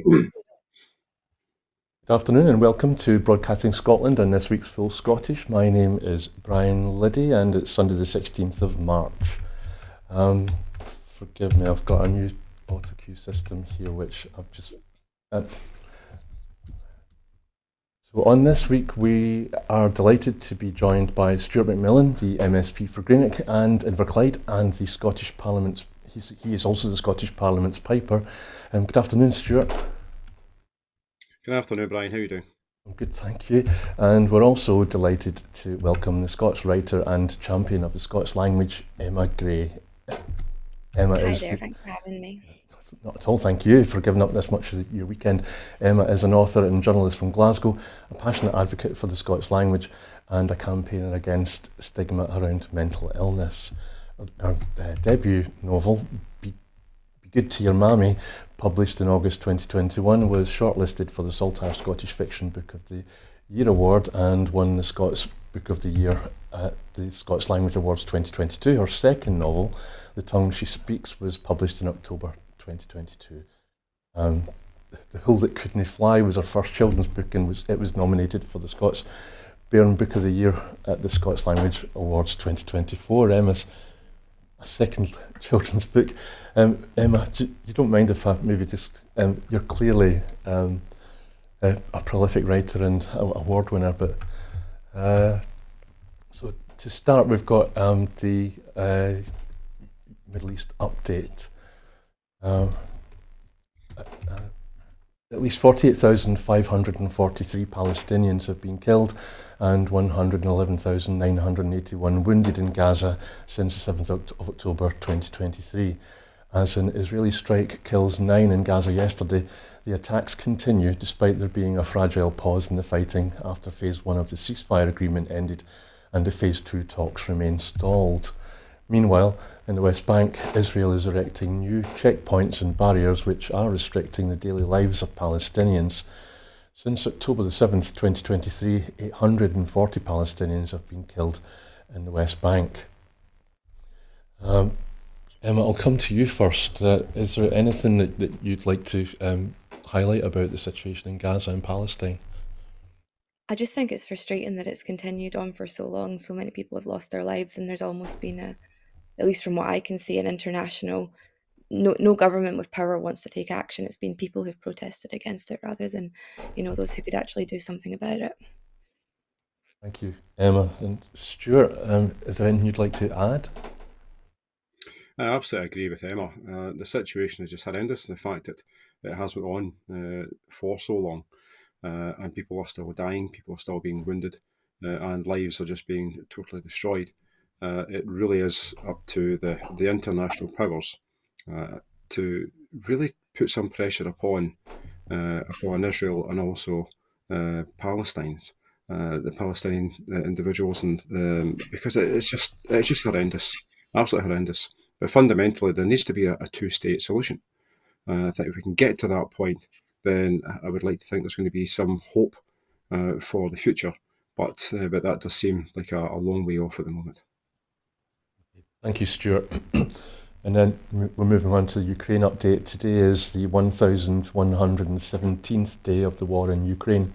Good afternoon and welcome to Broadcasting Scotland and this week's Full Scottish. My name is Brian Liddy and it's Sunday the 16th of March. Forgive me, I've got a new auto cue system here which I've just... So on this week we are delighted to be joined by Stuart McMillan, the MSP for Greenock and Inverclyde, and the Scottish Parliament's... He is also the Scottish Parliament's Piper. Good afternoon, Stuart. Good afternoon, Brian. How are you doing? I'm good, thank you. And we're also delighted to welcome the Scots writer and champion of the Scots language, Emma Grae. Emma Hi there, thanks for having me. Not at all, thank you for giving up this much of your weekend. Emma is an author and journalist from Glasgow, a passionate advocate for the Scots language and a campaigner against stigma around mental illness. Her debut novel, Be Good to Your Mammy, published in August 2021, was shortlisted for the Saltire Scottish Fiction Book of the Year Award and won the Scots Book of the Year at the Scots Language Awards 2022. Her second novel, The Tongue She Speaks, was published in October 2022. The Hull That Couldn't Fly was her first children's book and it was nominated for the Scots Bairn Book of the Year at the Scots Language Awards 2024. Emma's second children's book. Emma, you don't mind if I maybe just... you're clearly a prolific writer and award winner, but so to start, we've got the Middle East update. At least 48,543 Palestinians have been killed and 111,981 wounded in Gaza since the 7th of October 2023. As an Israeli strike kills 9 in Gaza yesterday, the attacks continue despite there being a fragile pause in the fighting after Phase 1 of the ceasefire agreement ended and the Phase 2 talks remain stalled. Meanwhile, in the West Bank, Israel is erecting new checkpoints and barriers which are restricting the daily lives of Palestinians. Since October the 7th, 2023, 840 Palestinians have been killed in the West Bank. Emma, I'll come to you first. Is there anything that you'd like to highlight about the situation in Gaza and Palestine? I just think it's frustrating that it's continued on for so long. So many people have lost their lives and there's almost been at least from what I can see, an international, no government with power wants to take action. It's been people who've protested against it rather than, those who could actually do something about it. Thank you, Emma. And Stuart, is there anything you'd like to add? I absolutely agree with Emma. The situation is just horrendous. The fact that it has went on for so long and people are still dying, people are still being wounded and lives are just being totally destroyed. It really is up to the international powers to really put some pressure upon Israel and also the Palestinian individuals, and because it's just horrendous, absolutely horrendous. But fundamentally, there needs to be a two-state solution. I think if we can get to that point, then I would like to think there's going to be some hope for the future. But that does seem like a long way off at the moment. Thank you, Stuart. And then we're moving on to the Ukraine update. Today is the 1117th day of the war in Ukraine.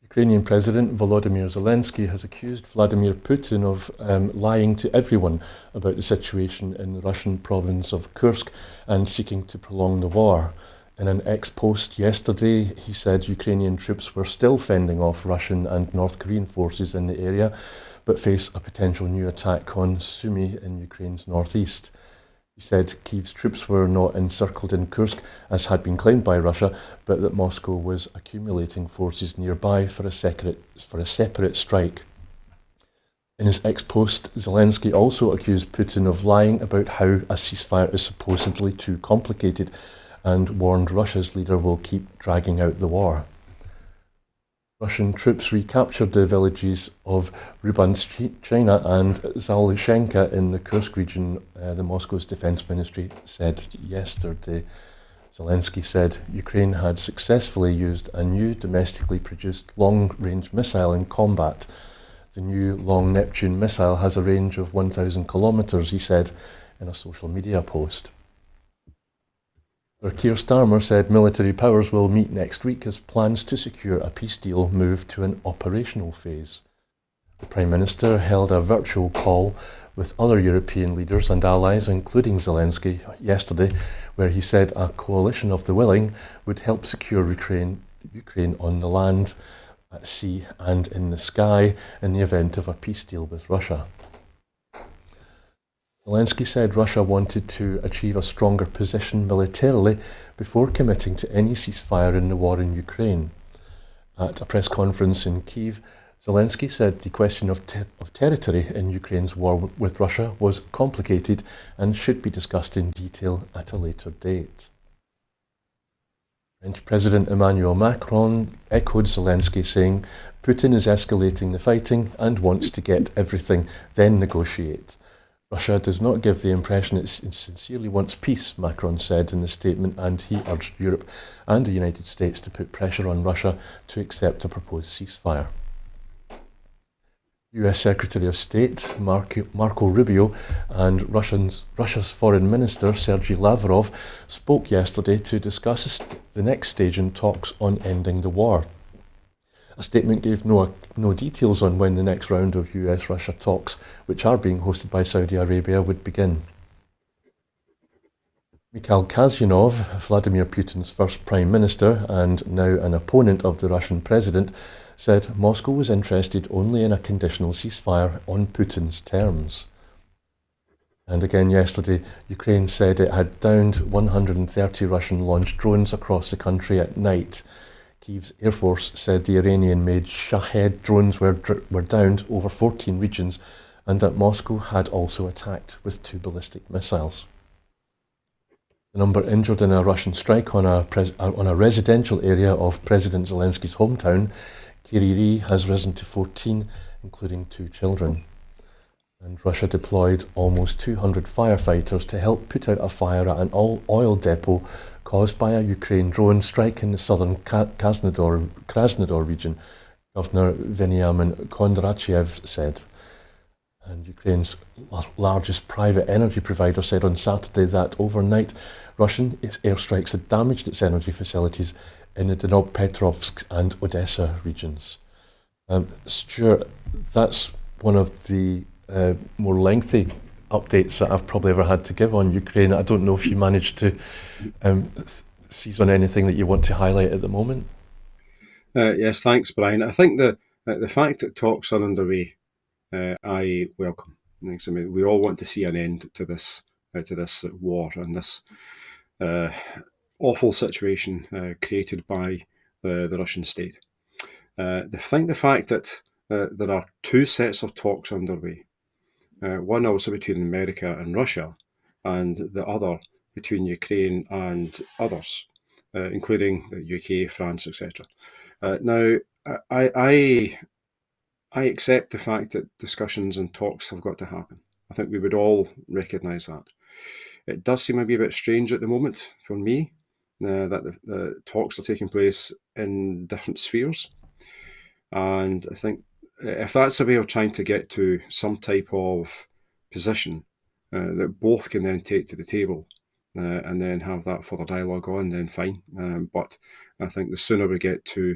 Ukrainian President Volodymyr Zelensky has accused Vladimir Putin of lying to everyone about the situation in the Russian province of Kursk and seeking to prolong the war. In an ex-post yesterday, he said Ukrainian troops were still fending off Russian and North Korean forces in the area, but face a potential new attack on Sumy in Ukraine's northeast. He said Kyiv's troops were not encircled in Kursk, as had been claimed by Russia, but that Moscow was accumulating forces nearby for a separate strike. In his ex-post, Zelensky also accused Putin of lying about how a ceasefire is supposedly too complicated and warned Russia's leader will keep dragging out the war. Russian troops recaptured the villages of Rubanshchina and Zalushenka in the Kursk region, the Moscow's defense ministry said yesterday. Zelensky said Ukraine had successfully used a new domestically produced long-range missile in combat. The new Long Neptune missile has a range of 1,000 kilometres, he said in a social media post. Sir Keir Starmer said military powers will meet next week as plans to secure a peace deal move to an operational phase. The Prime Minister held a virtual call with other European leaders and allies, including Zelensky, yesterday, where he said a coalition of the willing would help secure Ukraine on the land, at sea and in the sky in the event of a peace deal with Russia. Zelensky said Russia wanted to achieve a stronger position militarily before committing to any ceasefire in the war in Ukraine. At a press conference in Kyiv, Zelensky said the question of territory in Ukraine's war with Russia was complicated and should be discussed in detail at a later date. French President Emmanuel Macron echoed Zelensky, saying Putin is escalating the fighting and wants to get everything, then negotiate. Russia does not give the impression it sincerely wants peace, Macron said in the statement, and he urged Europe and the United States to put pressure on Russia to accept a proposed ceasefire. US Secretary of State Marco Rubio and Russia's Foreign Minister Sergei Lavrov spoke yesterday to discuss the next stage in talks on ending the war. A statement gave no details on when the next round of US-Russia talks, which are being hosted by Saudi Arabia, would begin. Mikhail Kazyanov, Vladimir Putin's first prime minister and now an opponent of the Russian president, said Moscow was interested only in a conditional ceasefire on Putin's terms. And again yesterday, Ukraine said it had downed 130 Russian-launched drones across the country at night. Kyiv's Air Force said the Iranian-made Shahed drones were downed over 14 regions and that Moscow had also attacked with 2 ballistic missiles. The number injured in a Russian strike on a residential area of President Zelensky's hometown, Kiriri, has risen to 14, including 2 children. And Russia deployed almost 200 firefighters to help put out a fire at an oil depot caused by a Ukraine drone strike in the southern Krasnodar region, Governor Veniamin Kondrachev said. And Ukraine's largest private energy provider said on Saturday that overnight Russian airstrikes had damaged its energy facilities in the Dnipropetrovsk and Odessa regions. Stuart, that's one of the more lengthy updates that I've probably ever had to give on Ukraine. I don't know if you managed to seize on anything that you want to highlight at the moment. Yes, thanks, Brian. I think the fact that talks are underway, I welcome. I mean, we all want to see an end to this war and this awful situation created by the Russian state. I think the fact that there are 2 sets of talks underway, one also between America and Russia, and the other between Ukraine and others, including the UK, France, etc. Now, I accept the fact that discussions and talks have got to happen. I think we would all recognise that. It does seem a bit strange at the moment for me that the talks are taking place in different spheres. And I think if that's a way of trying to get to some type of position that both can then take to the table and then have that further dialogue on, then fine. But I think the sooner we get to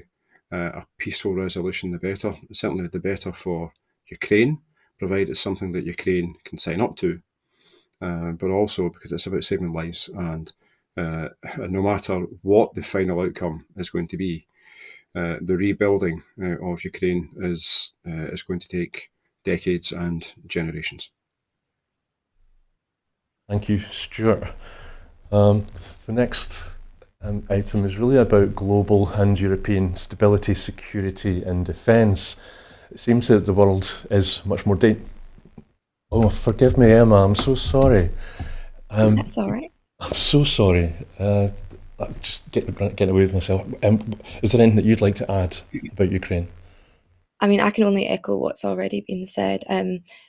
a peaceful resolution, the better. Certainly the better for Ukraine, provided it's something that Ukraine can sign up to, but also because it's about saving lives. And no matter what the final outcome is going to be, the rebuilding of Ukraine is going to take decades and generations. Thank you, Stuart. The next item is really about global and European stability, security and defence. It seems that the world is much more Oh, forgive me, Emma, I'm so sorry. That's all right. I'm so sorry. Just getting away with myself. Is there anything that you'd like to add about Ukraine? I mean, I can only echo what's already been said.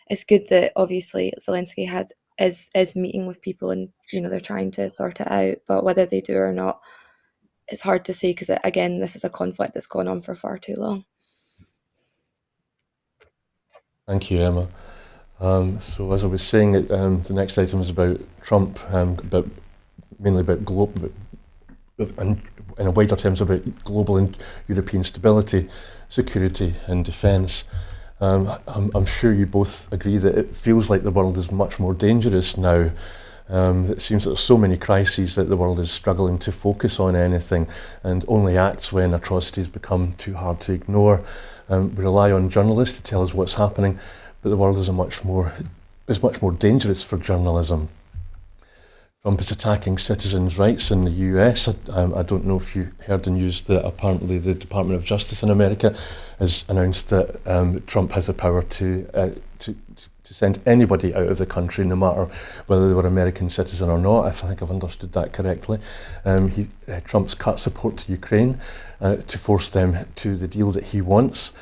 It's good that obviously Zelensky is meeting with people and, they're trying to sort it out, but whether they do or not, it's hard to say because, again, this is a conflict that's gone on for far too long. Thank you, Emma. So as I was saying, the next item is about Trump, mainly about and in a wider terms about global and European stability, security and defence. I'm sure you both agree that it feels like the world is much more dangerous now. It seems that there's so many crises that the world is struggling to focus on anything and only acts when atrocities become too hard to ignore. We rely on journalists to tell us what's happening, but the world is much more dangerous for journalism. Trump is attacking citizens' rights in the US. I don't know if you heard the news that apparently the Department of Justice in America has announced that Trump has the power to send anybody out of the country, no matter whether they were American citizen or not. I think I've understood that correctly. Trump's cut support to Ukraine to force them to the deal that he wants.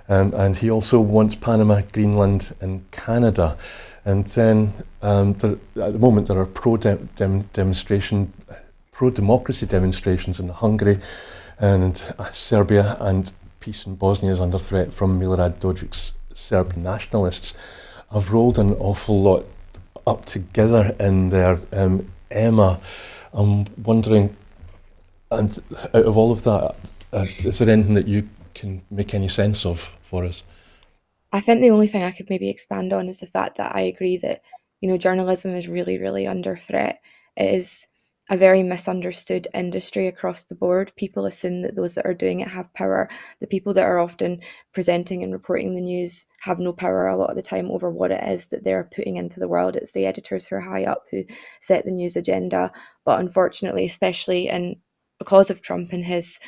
And he also wants Panama, Greenland and Canada. And then at the moment there are pro-democracy demonstrations in Hungary and Serbia, and peace in Bosnia is under threat from Milorad Dodik's Serb nationalists. I've rolled an awful lot up together in there. Emma, I'm wondering, and out of all of that, is there anything that you can make any sense of for us? I think the only thing I could maybe expand on is the fact that I agree that, journalism is really, really under threat. It is a very misunderstood industry across the board. People assume that those that are doing it have power. The people that are often presenting and reporting the news have no power a lot of the time over what it is that they're putting into the world. It's the editors who are high up who set the news agenda. But unfortunately, especially because of Trump and his,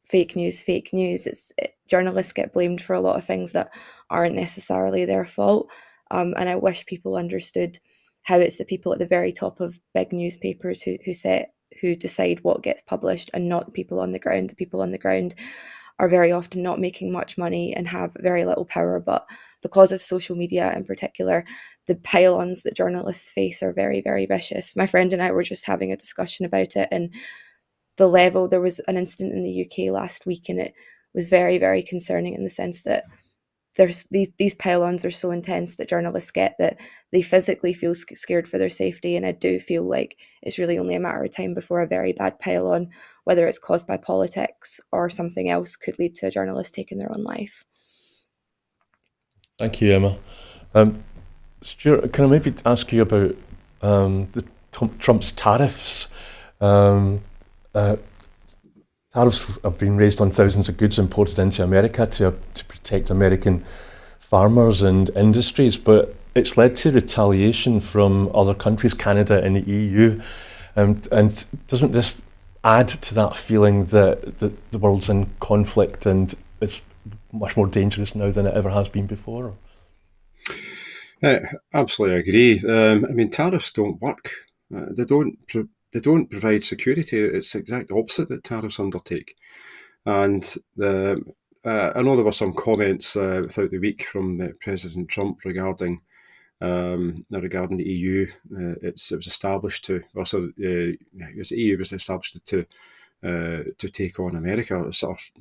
fake news, journalists get blamed for a lot of things that aren't necessarily their fault. And I wish people understood how it's the people at the very top of big newspapers who decide what gets published, and not the people on the ground. The people on the ground are very often not making much money and have very little power, but because of social media in particular, the pile-ons that journalists face are very, very vicious. My friend and I were just having a discussion about it, and there was an incident in the UK last week, and it was very, very concerning in the sense that there's these pile-ons are so intense that journalists get that they physically feel scared for their safety. And I do feel like it's really only a matter of time before a very bad pile-on, whether it's caused by politics or something else, could lead to a journalist taking their own life. Thank you, Emma. Stuart, can I maybe ask you about Trump's tariffs? Tariffs have been raised on thousands of goods imported into America to protect American farmers and industries, but it's led to retaliation from other countries, Canada and the EU. And doesn't this add to that feeling that the world's in conflict and it's much more dangerous now than it ever has been before? Absolutely agree. Tariffs don't work. They don't provide security. It's the exact opposite that tariffs undertake. And I know there were some comments throughout the week from President Trump regarding the EU. It was established to, the EU was established to take on America.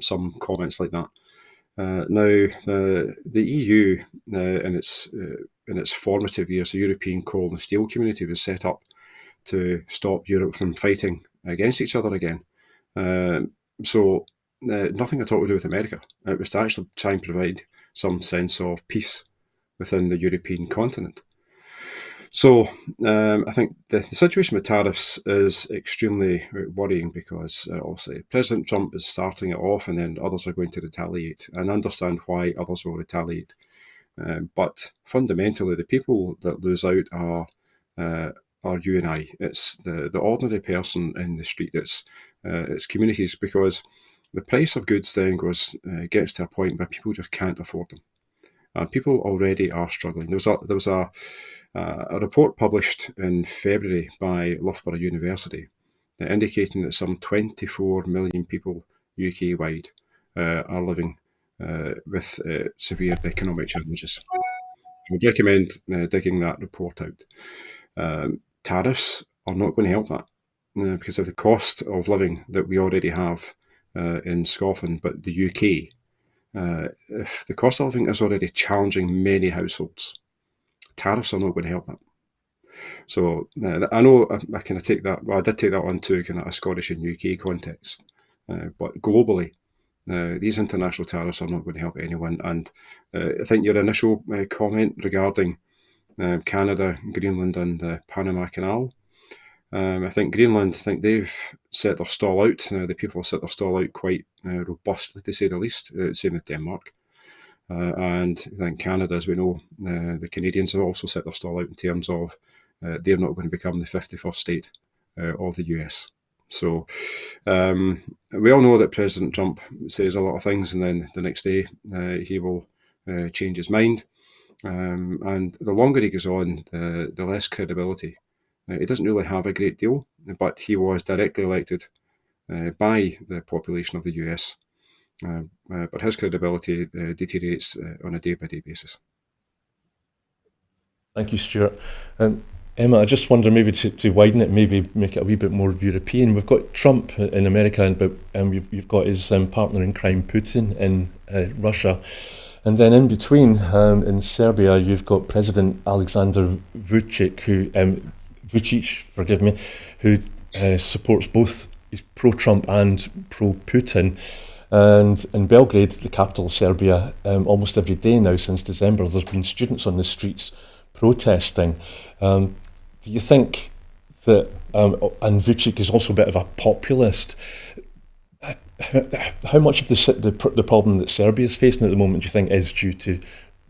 Some comments like that. Now, the EU in its formative years, the European Coal and Steel Community was set up to stop Europe from fighting against each other again. So nothing at all to do with America. It was to actually try and provide some sense of peace within the European continent. So I think the situation with tariffs is extremely worrying because obviously President Trump is starting it off and then others are going to retaliate, and understand why others will retaliate. But fundamentally, the people that lose out are you and I. It's the ordinary person in the street. It's communities, because the price of goods then gets to a point where people just can't afford them. People already are struggling. There was a report published in February by Loughborough University indicating that some 24 million people UK-wide are living with severe economic challenges. I would recommend digging that report out. Tariffs are not going to help that because of the cost of living that we already have in Scotland, but the UK. If the cost of living is already challenging many households, tariffs are not going to help that. So I know I kind of take that. Well, I did take that on to kind of a Scottish and UK context, but globally, these international tariffs are not going to help anyone. And I think your initial comment regarding Canada, Greenland, and the Panama Canal. I think Greenland, they've set their stall out. The people have set their stall out quite robustly, to say the least. Same with Denmark. And I think Canada, as we know, the Canadians have also set their stall out in terms of they're not going to become the 51st state of the US. So we all know that President Trump says a lot of things, and then the next day he will change his mind. And the longer he goes on, the less credibility. He doesn't really have a great deal, but he was directly elected by the population of the US. But his credibility deteriorates on a day-by-day basis. Thank you, Stuart. Emma, I just wonder maybe to widen it, maybe make it a wee bit more European. We've got Trump in America, and you've got his partner in crime, Putin, in Russia. And then in between, in Serbia, you've got President Alexander Vucic, who supports both, he's pro-Trump and pro-Putin. And in Belgrade, the capital of Serbia, almost every day now since December, there's been students on the streets protesting. Do you think that, and Vucic is also a bit of a populist, how much of the problem that Serbia is facing at the moment do you think is due to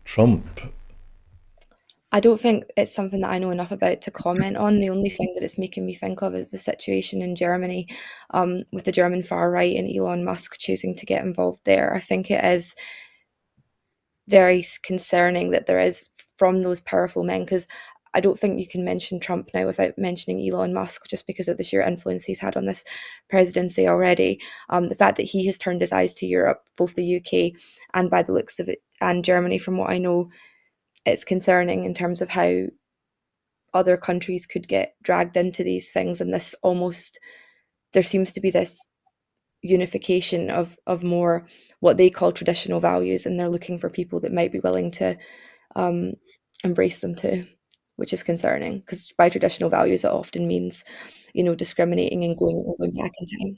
Trump? I don't think it's something that I know enough about to comment on. The only thing that it's making me think of is the situation in Germany, with the German far right and Elon Musk choosing to get involved there. I think it is very concerning that there is, from those powerful men, because I don't think you can mention Trump now without mentioning Elon Musk, just because of the sheer influence he's had on this presidency already. The fact that he has turned his eyes to Europe, both the UK and, by the looks of it, and Germany, from what I know, it's concerning in terms of how other countries could get dragged into these things. And this almost, there seems to be this unification of more what they call traditional values, and they're looking for people that might be willing to embrace them too, which is concerning, because by traditional values it often means, discriminating and going back in time.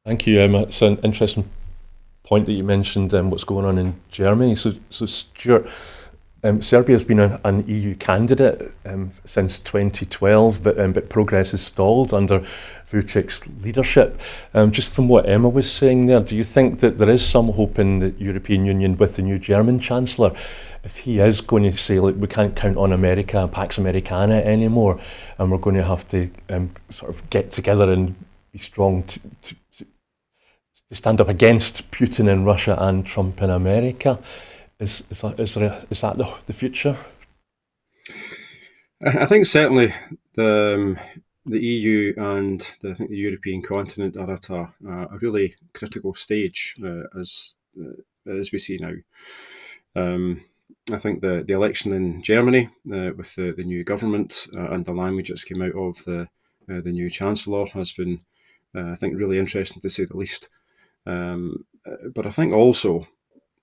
Thank you, Emma. It's an interesting point that you mentioned, what's going on in Germany. So Stuart, Serbia has been an EU candidate since 2012, but progress has stalled under Vucic's leadership. Just from what Emma was saying there, do you think that there is some hope in the European Union with the new German Chancellor, if he is going to say, look, we can't count on America, Pax Americana anymore, and we're going to have to sort of get together and be strong to stand up against Putin in Russia and Trump in America? Is that the future? I think certainly the EU and the European continent are at a really critical stage as we see now. I think the election in Germany with the new government and the language that's came out of the new Chancellor has been, I think, really interesting, to say the least. But I think also,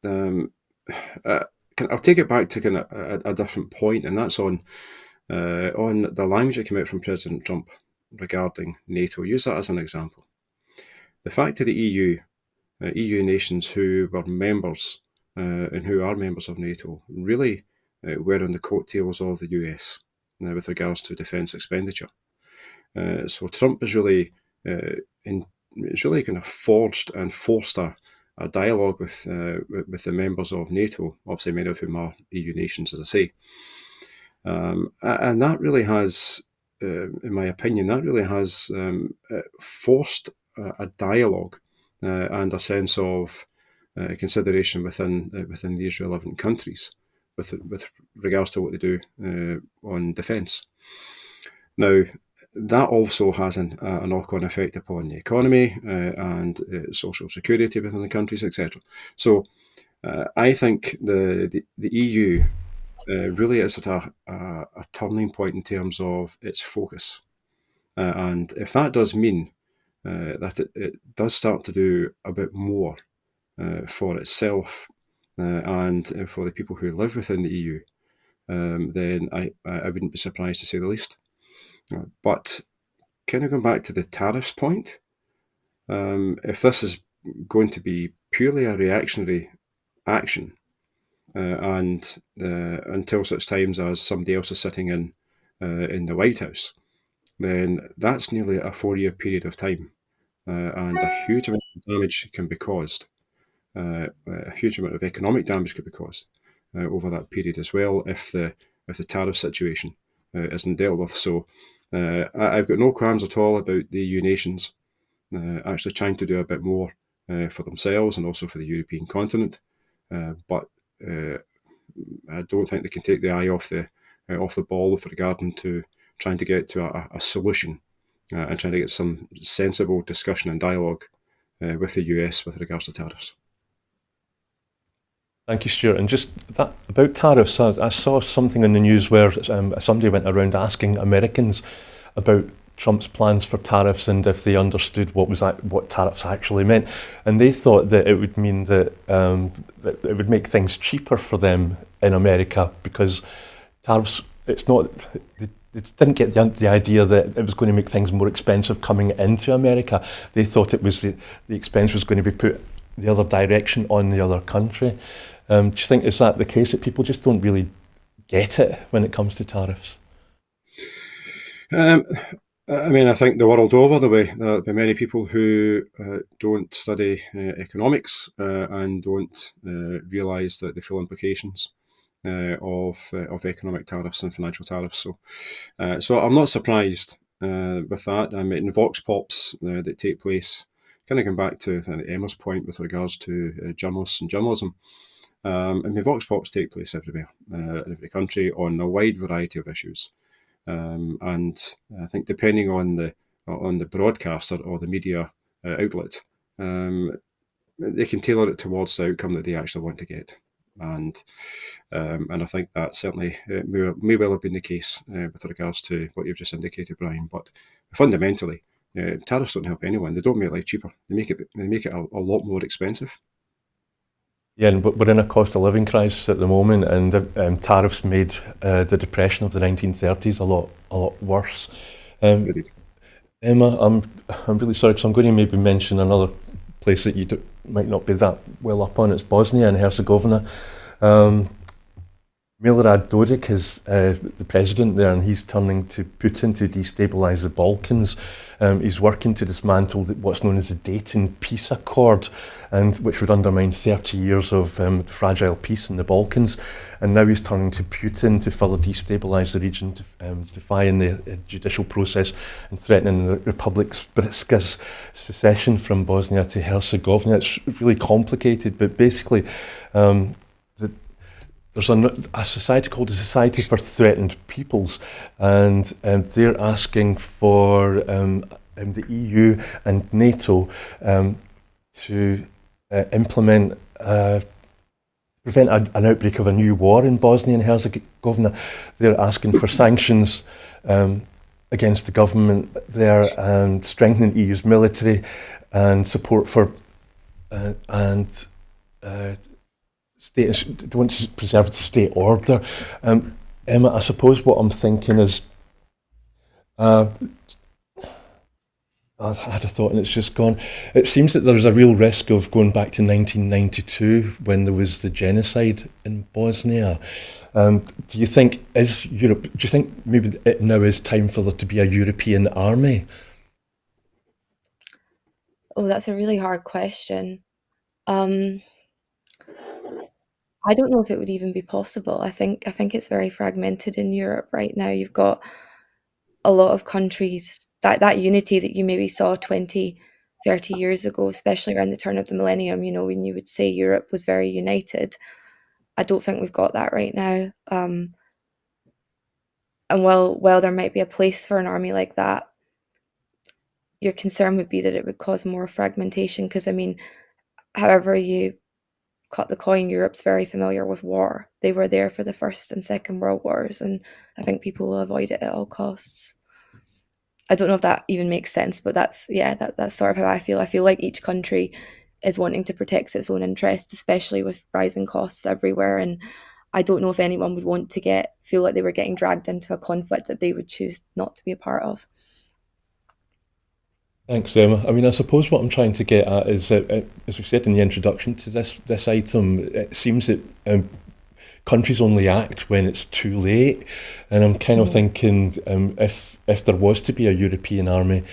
I'll take it back to kind of a different point, and that's on the language that came out from President Trump regarding NATO. Use that as an example. The fact of the EU nations who were members and who are members of NATO really were on the coattails of the US with regards to defence expenditure. So Trump is really it's really kind of forged and forced a dialogue with the members of NATO, obviously many of whom are EU nations, as I say. And that really has, in my opinion, forced a dialogue and a sense of consideration within these relevant countries with regards to what they do on defence. Now, that also has a knock-on effect upon the economy and social security within the countries, etc. So I think the EU really is at a turning point in terms of its focus. And if that does mean that it does start to do a bit more for itself and for the people who live within the EU, then I wouldn't be surprised, to say the least. But kind of going back to the tariffs point, if this is going to be purely a reactionary action, and until such times as somebody else is sitting in the White House, then that's nearly a 4-year period of time, and a huge amount of damage can be caused. A huge amount of economic damage could be caused over that period as well if the tariff situation isn't dealt with. So I've got no qualms at all about the EU nations actually trying to do a bit more for themselves and also for the European continent. But I don't think they can take the eye off the ball with regard to trying to get to a solution and trying to get some sensible discussion and dialogue with the US with regards to tariffs. Thank you, Stuart. And just that about tariffs, I saw something in the news where somebody went around asking Americans about Trump's plans for tariffs and if they understood what tariffs actually meant, and they thought that it would mean that it would make things cheaper for them in America because tariffs. It's not. They didn't get the idea that it was going to make things more expensive coming into America. They thought it was the expense was going to be put the other direction on the other country. Do you think is that the case, that people just don't really get it when it comes to tariffs? I mean, I think the world over, there'll be many people who don't study economics and don't realise the full implications of economic tariffs and financial tariffs. So I'm not surprised with that. I mean, vox pops that take place, kind of going back to Emma's point with regards to journalists and journalism. I mean, vox pops take place everywhere, in every country, on a wide variety of issues. And I think depending on the broadcaster or the media outlet, they can tailor it towards the outcome that they actually want to get. And I think that certainly may well have been the case with regards to what you've just indicated, Brian. But fundamentally, tariffs don't help anyone. They don't make life cheaper. They make it a lot more expensive. Yeah, and we're in a cost of living crisis at the moment, and tariffs made the depression of the 1930s a lot worse. Emma, I'm really sorry because I'm going to maybe mention another place that you might not be that well up on. It's Bosnia and Herzegovina. Milorad Dodik is the president there, and he's turning to Putin to destabilise the Balkans. He's working to dismantle what's known as the Dayton Peace Accord, and which would undermine 30 years of fragile peace in the Balkans. And now he's turning to Putin to further destabilise the region, defying the judicial process and threatening the Republic's secession from Bosnia to Herzegovina. It's really complicated, but basically there's a society called the Society for Threatened Peoples, and they're asking for the EU and NATO to implement, prevent an outbreak of a new war in Bosnia and Herzegovina. They're asking for sanctions against the government there and strengthening EU's military and support for state, want to preserve the state order. Emma, I suppose what I'm thinking is, I had a thought and it's just gone. It seems that there's a real risk of going back to 1992 when there was the genocide in Bosnia. Do you think maybe it now is time for there to be a European army? Oh, that's a really hard question. I don't know if it would even be possible. I think it's very fragmented in Europe right now. You've got a lot of countries, that unity that you maybe saw 20, 30 years ago, especially around the turn of the millennium, when you would say Europe was very united. I don't think we've got that right now. And while there might be a place for an army like that, your concern would be that it would cause more fragmentation because, however you cut the coin, Europe's very familiar with war. They were there for the First and Second World Wars, and I think people will avoid it at all costs. I don't know if that even makes sense, but that's sort of how I feel. I feel like each country is wanting to protect its own interests, especially with rising costs everywhere. And I don't know if anyone would want to feel like they were getting dragged into a conflict that they would choose not to be a part of. Thanks, Emma. I mean, I suppose what I'm trying to get at is that, as we said in the introduction to this item, it seems that countries only act when it's too late, and I'm kind of thinking if there was to be a European army,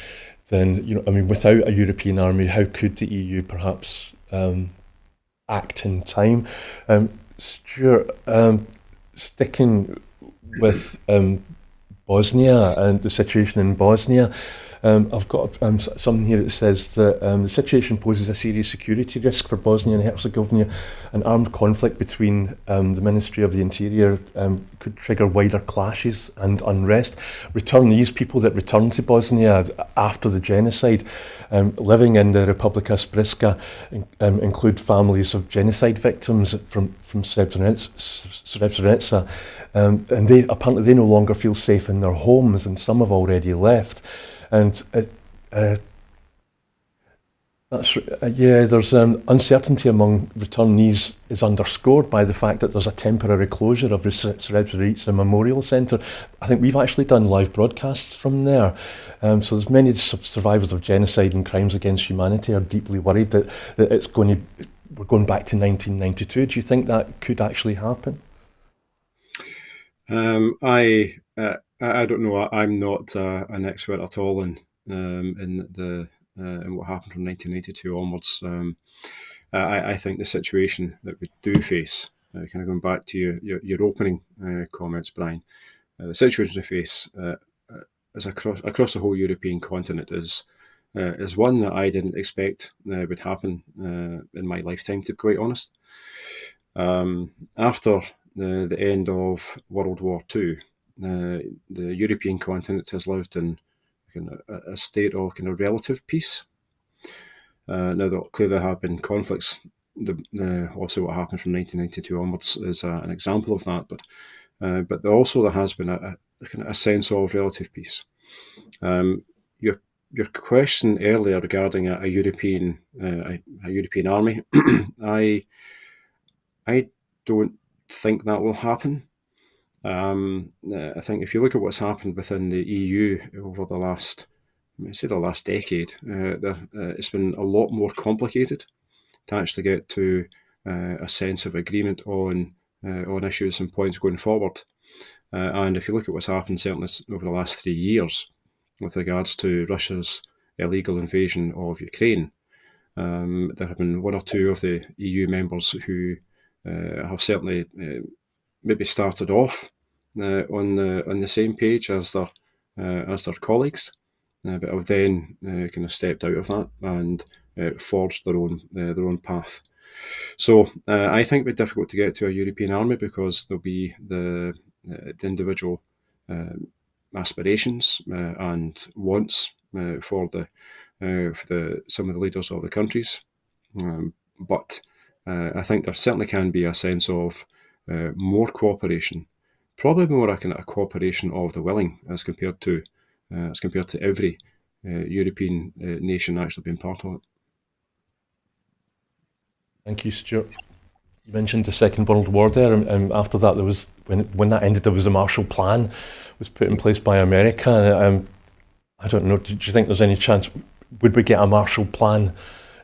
then I mean, without a European army, how could the EU perhaps act in time? Stuart, sticking with Bosnia and the situation in Bosnia. I've got something here that says that the situation poses a serious security risk for Bosnia and Herzegovina. An armed conflict between the Ministry of the Interior could trigger wider clashes and unrest. Returnees, people that returned to Bosnia after the genocide, living in the Republika Srpska, include families of genocide victims from Srebrenica, and they no longer feel safe in their homes, and some have already left. And there's uncertainty among returnees is underscored by the fact that there's a temporary closure of the Srebrenica Memorial Centre. I think we've actually done live broadcasts from there. So there's many survivors of genocide and crimes against humanity are deeply worried that we're going back to 1992. Do you think that could actually happen? I don't know. I'm not an expert at all in what happened from 1982 onwards. I think the situation that we do face, kind of going back to your opening comments, Brian, the situation we face is across the whole European continent is one that I didn't expect would happen in my lifetime, to be quite honest. After the end of World War II, the European continent has lived in a state of kind of relative peace. Now, clearly there have been conflicts. Also, what happened from 1992 onwards is an example of that. But there has been a sense of relative peace. Your question earlier regarding a European army, I don't think that will happen. I think if you look at what's happened within the EU over the last decade, it's been a lot more complicated to actually get to a sense of agreement on issues and points going forward. And if you look at what's happened certainly over the last 3 years with regards to Russia's illegal invasion of Ukraine, there have been one or two of the EU members who have certainly maybe started off on the same page as their colleagues, but have then kind of stepped out of that and forged their own path. So I think it'd be difficult to get to a European army because there'll be the individual aspirations and wants for some of the leaders of the countries, but I think there certainly can be a sense of more cooperation, probably more a kind of a cooperation of the willing as compared to every European nation actually being part of it. Thank you, Stuart. You mentioned the Second World War there, and after that, there was when that ended, there was a Marshall Plan was put in place by America. I don't know. Do you think there's any chance would we get a Marshall Plan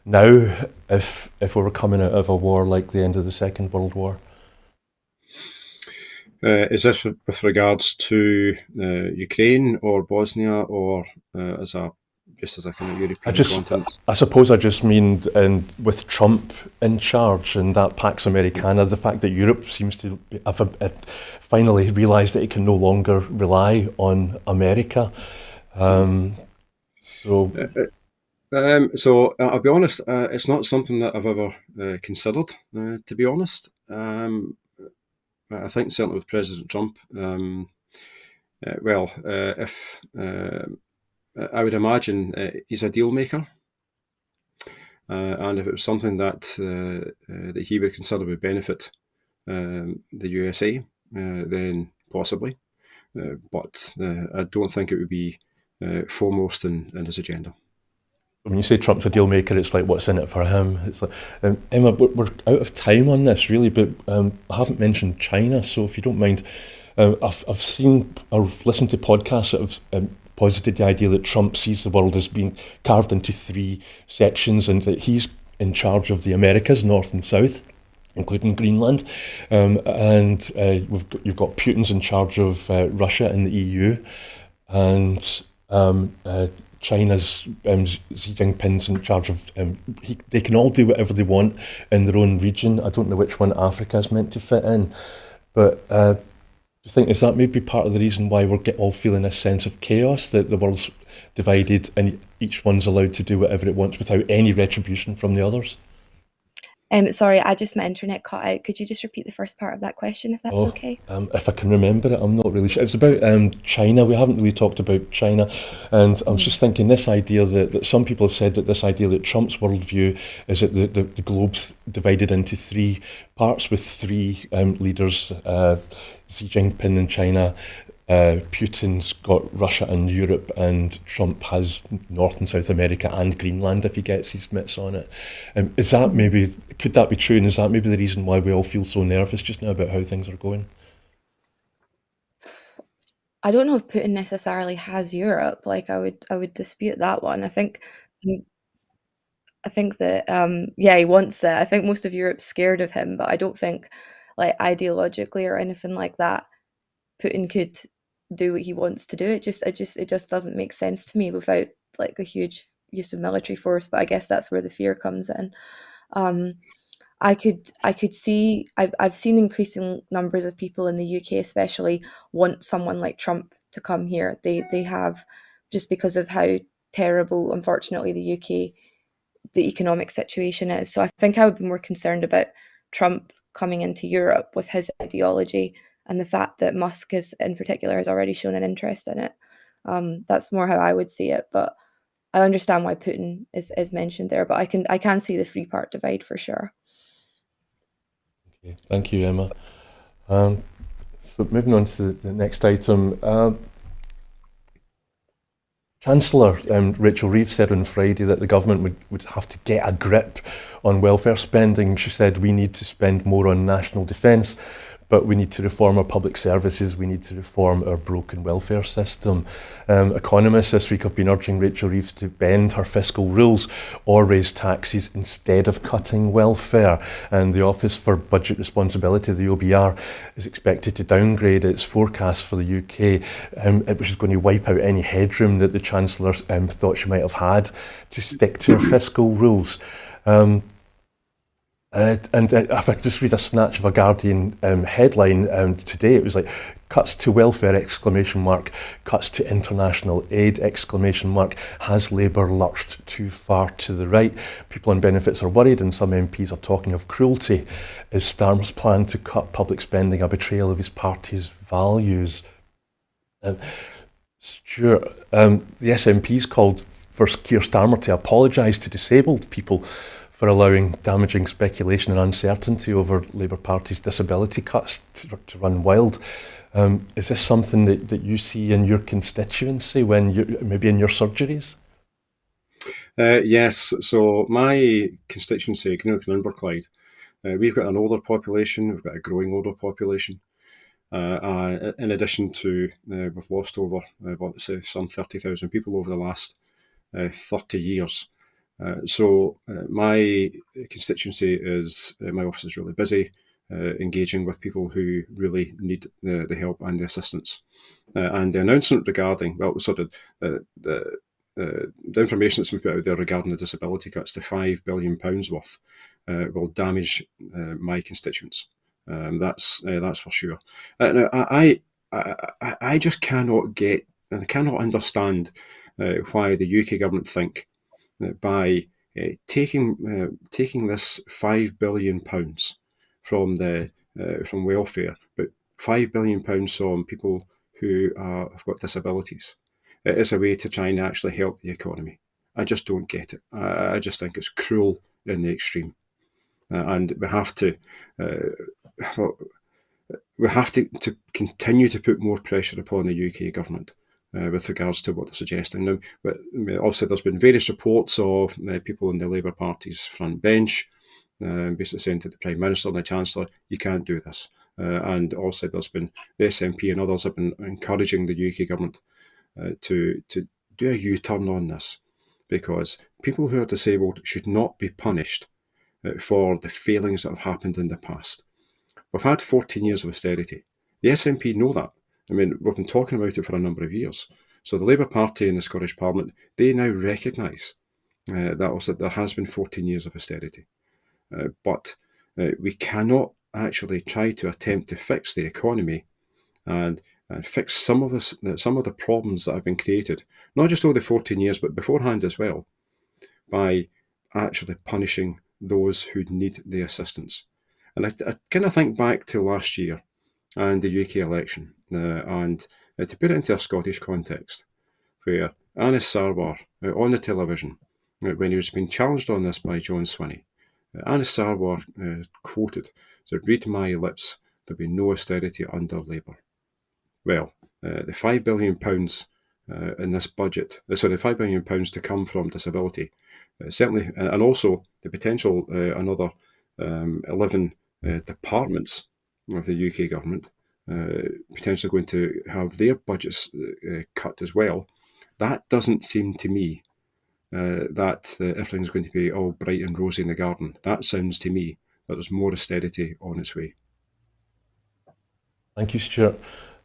now if we were coming out of a war like the end of the Second World War? Is this with regards to Ukraine or Bosnia, or just as a kind of European continent? I suppose I just mean with Trump in charge and that Pax Americana, the fact that Europe seems to have finally realised that it can no longer rely on America. So I'll be honest, it's not something that I've ever considered, to be honest. I think certainly with President Trump, if I would imagine he's a deal maker, and if it was something that he would consider would benefit the USA, then possibly. But I don't think it would be foremost in his agenda. When you say Trump's a deal maker, it's like what's in it for him. It's like Emma, we're out of time on this really, but I haven't mentioned China. So if you don't mind, I've seen or listened to podcasts that have posited the idea that Trump sees the world as being carved into three sections, and that he's in charge of the Americas, North and South, including Greenland, and you've got Putin's in charge of Russia and the EU, and China's Xi Jinping's in charge of. They can all do whatever they want in their own region. I don't know which one Africa is meant to fit in, but do you think is that maybe part of the reason why we're all feeling a sense of chaos, that the world's divided and each one's allowed to do whatever it wants without any retribution from the others? Sorry, my internet cut out. Could you just repeat the first part of that question, if that's okay? If I can remember it, I'm not really sure. It's about China. We haven't really talked about China. And I was just thinking this idea that some people have said that this idea that Trump's worldview is that the globe's divided into three parts with three leaders, Xi Jinping in China, Putin's got Russia and Europe, and Trump has North and South America and Greenland if he gets his mitts on it. Is that maybe, could that be true, and is that maybe the reason why we all feel so nervous just now about how things are going? I don't know if Putin necessarily has Europe. Like I would dispute that one. I think that yeah, he wants it. I think most of Europe's scared of him, but I don't think like ideologically or anything like that Putin could do what he wants to do. It just doesn't make sense to me without like a huge use of military force. But I guess that's where the fear comes in. Um, I could see I've seen increasing numbers of people in the UK especially want someone like Trump to come here. They have, just because of how terrible, unfortunately, the economic situation is. So I think I would be more concerned about Trump coming into Europe with his ideology, and the fact that Musk has, in particular, has already shown an interest in it. That's more how I would see it. But I understand why Putin is mentioned there. But I can see the free part divide for sure. Okay, thank you, Emma. So moving on to the next item. Chancellor Rachel Reeves said on Friday that the government would have to get a grip on welfare spending. She said we need to spend more on national defence, but we need to reform our public services, we need to reform our broken welfare system. Economists this week have been urging Rachel Reeves to bend her fiscal rules or raise taxes instead of cutting welfare. And the Office for Budget Responsibility, the OBR, is expected to downgrade its forecast for the UK, which is going to wipe out any headroom that the Chancellor thought she might have had to stick to her fiscal rules. And if I could just read a snatch of a Guardian headline today, it was like, cuts to welfare, exclamation mark, cuts to international aid, exclamation mark, has Labour lurched too far to the right? People on benefits are worried, and some MPs are talking of cruelty. Is Starmer's plan to cut public spending a betrayal of his party's values? Stuart, the SNP's called for Keir Starmer to apologise to disabled people for allowing damaging speculation and uncertainty over Labour Party's disability cuts to run wild. Is this something that you see in your constituency, when you maybe in your surgeries? Yes, so my constituency, Greenock and Inverclyde, we've got an older population, we've got a growing older population. In addition to, we've lost over some 30,000 people over the last 30 years. So my constituency my office is really busy engaging with people who really need the help and the assistance. And the announcement regarding, the information that's been put out there regarding the disability cuts to £5 billion worth will damage my constituents. That's for sure. Now, I just cannot get, and I cannot understand why the UK government think that by taking this £5 billion from from welfare, but £5 billion from people who have got disabilities, it is a way to try and actually help the economy. I just don't get it. I just think it's cruel in the extreme, and we have to continue to put more pressure upon the UK government with regards to what they're suggesting. Now, but obviously there's been various reports of people in the Labour Party's front bench basically saying to the Prime Minister and the Chancellor, you can't do this. And also there's been the SNP and others have been encouraging the UK government to do a U-turn on this, because people who are disabled should not be punished for the failings that have happened in the past. We've had 14 years of austerity. The SNP know that. I mean, we've been talking about it for a number of years. So the Labour Party in the Scottish Parliament, they now recognise that there has been 14 years of austerity. But we cannot actually try to attempt to fix the economy and fix some of the problems that have been created, not just over the 14 years, but beforehand as well, by actually punishing those who need the assistance. And I kind of think back to last year and the UK election, and to put it into a Scottish context, where Anis Sarwar, on the television, when he was being challenged on this by John Swinney, Anis Sarwar quoted, so read my lips, there'll be no austerity under Labour. Well, the £5 billion in this budget, so the £5 billion to come from disability, certainly, and also the potential another 11 departments of the UK government potentially going to have their budgets cut as well. That doesn't seem to me that everything's going to be all bright and rosy in the garden. That sounds to me that there's more austerity on its way. Thank you, Stuart.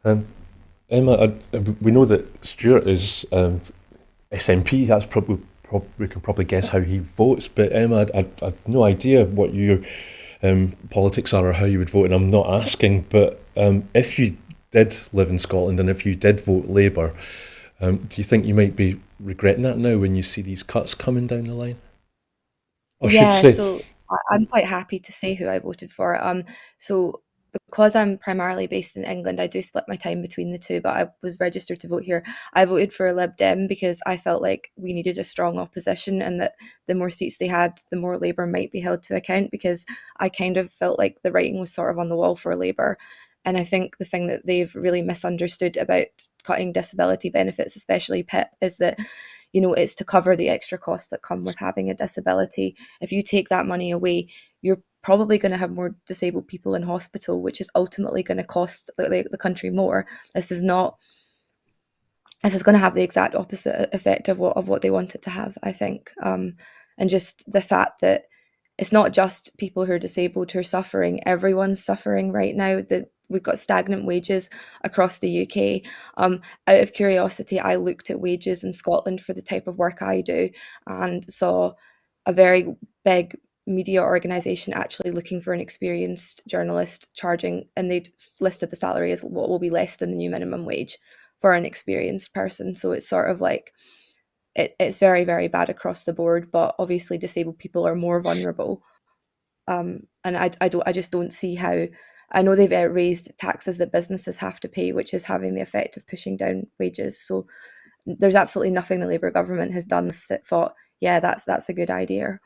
Emma, we know that Stuart is SNP. That's probably we can probably guess how he votes. But Emma, I've no idea what your politics are or how you would vote, and I'm not asking. But if you did live in Scotland and if you did vote Labour, do you think you might be regretting that now when you see these cuts coming down the line? Or So I'm quite happy to say who I voted for. So because I'm primarily based in England, I do split my time between the two, but I was registered to vote here. I voted for Lib Dem because I felt like we needed a strong opposition, and that the more seats they had, the more Labour might be held to account, because I kind of felt like the writing was sort of on the wall for Labour. And I think the thing that they've really misunderstood about cutting disability benefits, especially PIP, is that, you know, it's to cover the extra costs that come with having a disability. If you take that money away, you're probably going to have more disabled people in hospital, which is ultimately going to cost the country more. This is going to have the exact opposite effect of what they want it to have, I think. And just the fact that it's not just people who are disabled who are suffering. Everyone's suffering right now. We've got stagnant wages across the UK. Out of curiosity, I looked at wages in Scotland for the type of work I do and saw a very big media organisation actually looking for an experienced journalist charging, and they listed the salary as what will be less than the new minimum wage for an experienced person. So it's sort of like, it's very, very bad across the board, but obviously disabled people are more vulnerable. And I just don't see how. I know they've raised taxes that businesses have to pay, which is having the effect of pushing down wages. So there's absolutely nothing the Labour government has done that thought, yeah, that's a good idea.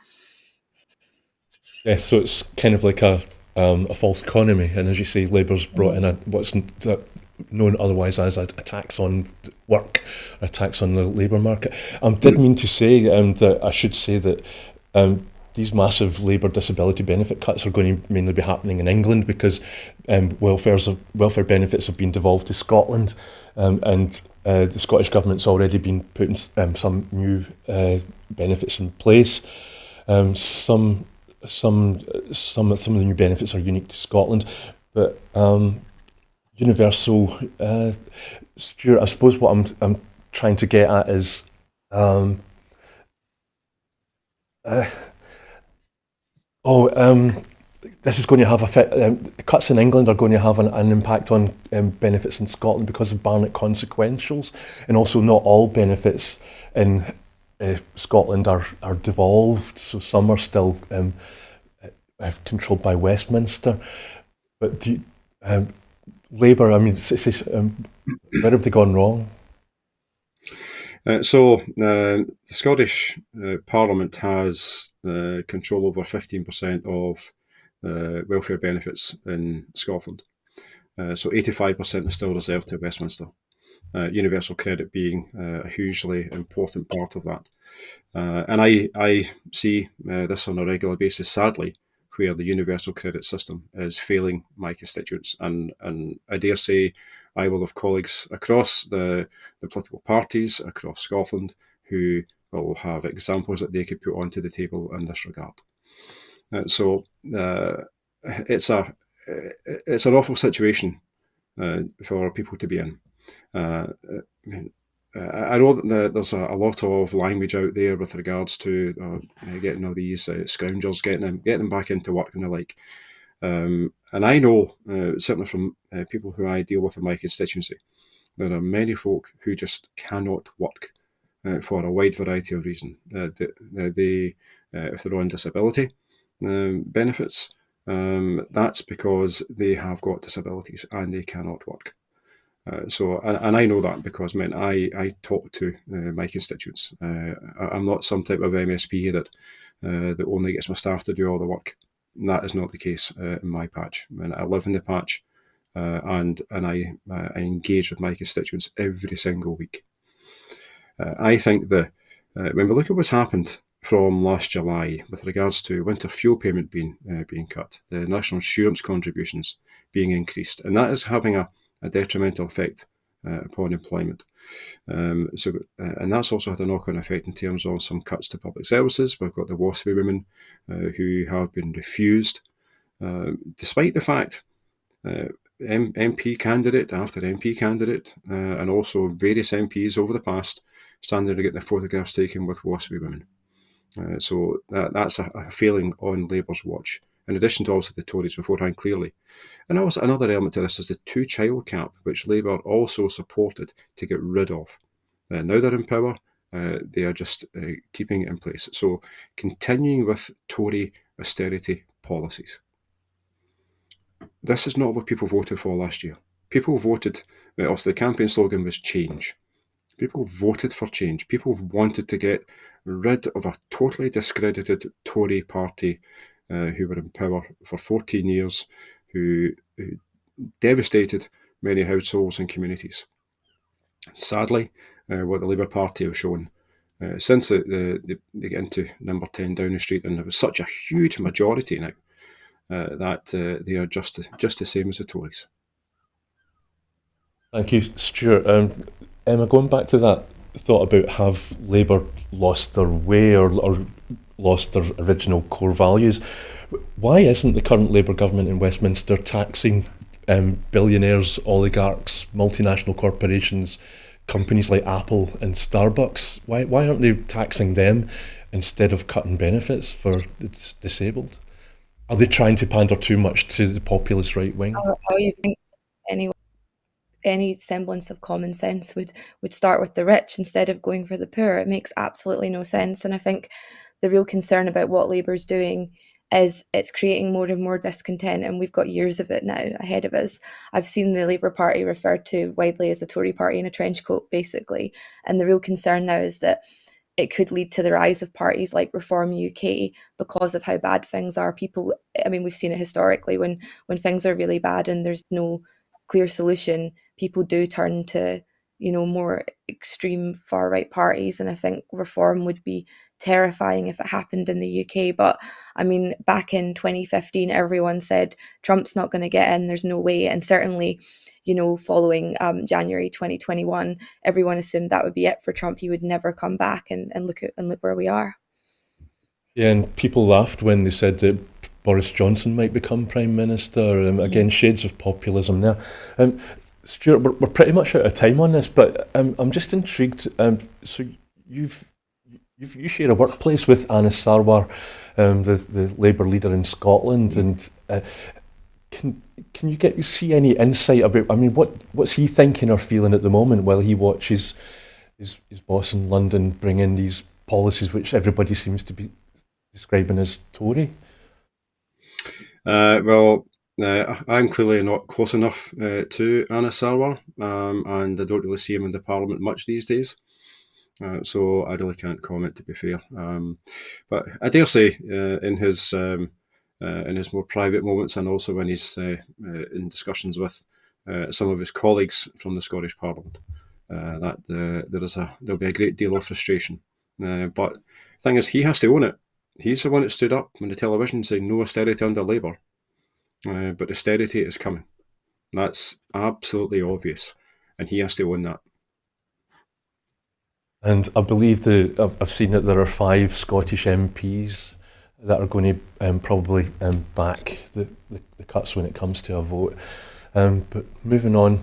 Yeah, so it's kind of like a false economy, and as you say, Labour's brought in what's known otherwise as a tax on work, a tax on the labour market. I did mean to say that I should say that these massive labour disability benefit cuts are going to mainly be happening in England, because welfare benefits have been devolved to Scotland, and the Scottish government's already been putting some new benefits in place. Some of the new benefits are unique to Scotland, but universal. Stuart, I suppose what I'm trying to get at is this is going to have effect. Cuts in England are going to have an impact on benefits in Scotland because of Barnett consequentials, and also not all benefits in Scotland are devolved. So some are still controlled by Westminster. But Labour, I mean, where have they gone wrong? So the Scottish Parliament has control over 15% of welfare benefits in Scotland. So 85% is still reserved to Westminster. universal credit being a hugely important part of that. And I see this on a regular basis, sadly, where the universal credit system is failing my constituents. And I dare say I will have colleagues across the political parties across Scotland who will have examples that they could put onto the table in this regard. So it's an awful situation for people to be in. I know that there's a lot of language out there with regards to getting all these scoundrels, getting them back into work and the like. And I know, certainly from people who I deal with in my constituency, there are many folk who just cannot work for a wide variety of reasons. If they're on disability benefits, that's because they have got disabilities and they cannot work. And I know that because, I talk to my constituents. I'm not some type of MSP that only gets my staff to do all the work. That is not the case in my patch. I live in the patch, and I engage with my constituents every single week. I think that when we look at what's happened from last July with regards to winter fuel payment being cut, the national insurance contributions being increased, and that is having a detrimental effect upon employment. And that's also had a knock-on effect in terms of some cuts to public services. We've got the WASPy women who have been refused, despite the fact MP candidate after MP candidate, and also various MPs over the past, standing to get their photographs taken with WASPy women. So that's a failing on Labour's watch, in addition to also the Tories beforehand, clearly. And also another element to this is the two-child cap, which Labour also supported to get rid of. Now they're in power, they are just keeping it in place. So continuing with Tory austerity policies. This is not what people voted for last year. People voted, also the campaign slogan was change. People voted for change. People wanted to get rid of a totally discredited Tory party who were in power for 14 years, who devastated many households and communities. Sadly, what the Labour Party have shown since they get into number 10 Downing Street, and there was such a huge majority now that they are just the same as the Tories. Thank you, Stuart. Emma, going back to that thought about have Labour lost their way or lost their original core values, why isn't the current Labour government in Westminster taxing billionaires, oligarchs, multinational corporations, companies like Apple and Starbucks? Why aren't they taxing them instead of cutting benefits for the disabled? Are they trying to pander too much to the populist right wing? How you think any semblance of common sense would start with the rich instead of going for the poor? It makes absolutely no sense. And I think the real concern about what Labour's doing is it's creating more and more discontent, and we've got years of it now ahead of us. I've seen the Labour Party referred to widely as a Tory party in a trench coat, basically. And the real concern now is that it could lead to the rise of parties like Reform UK because of how bad things are. We've seen it historically when things are really bad and there's no clear solution, people do turn to, more extreme far right parties. And I think Reform would be terrifying if it happened in the UK. But back in 2015, everyone said Trump's not going to get in, there's no way. And certainly, following January 2021, everyone assumed that would be it for Trump. He would never come back, and look where we are. Yeah, and people laughed when they said that Boris Johnson might become Prime Minister. Again, shades of populism there. Stuart, we're pretty much out of time on this, but I'm just intrigued. So you share a workplace with Anas Sarwar, the Labour leader in Scotland, and can you see any insight about? What's he thinking or feeling at the moment while he watches his boss in London bring in these policies which everybody seems to be describing as Tory? I'm clearly not close enough to Anas Sarwar, and I don't really see him in the Parliament much these days. So I really can't comment, to be fair. But I dare say in his more private moments, and also when he's in discussions with some of his colleagues from the Scottish Parliament, that there'll be a great deal of frustration. But the thing is, he has to own it. He's the one that stood up on the television saying no austerity under Labour, but austerity is coming. That's absolutely obvious, and he has to own that. And I believe I've seen that there are 5 Scottish MPs that are going to probably back the cuts when it comes to a vote. But moving on,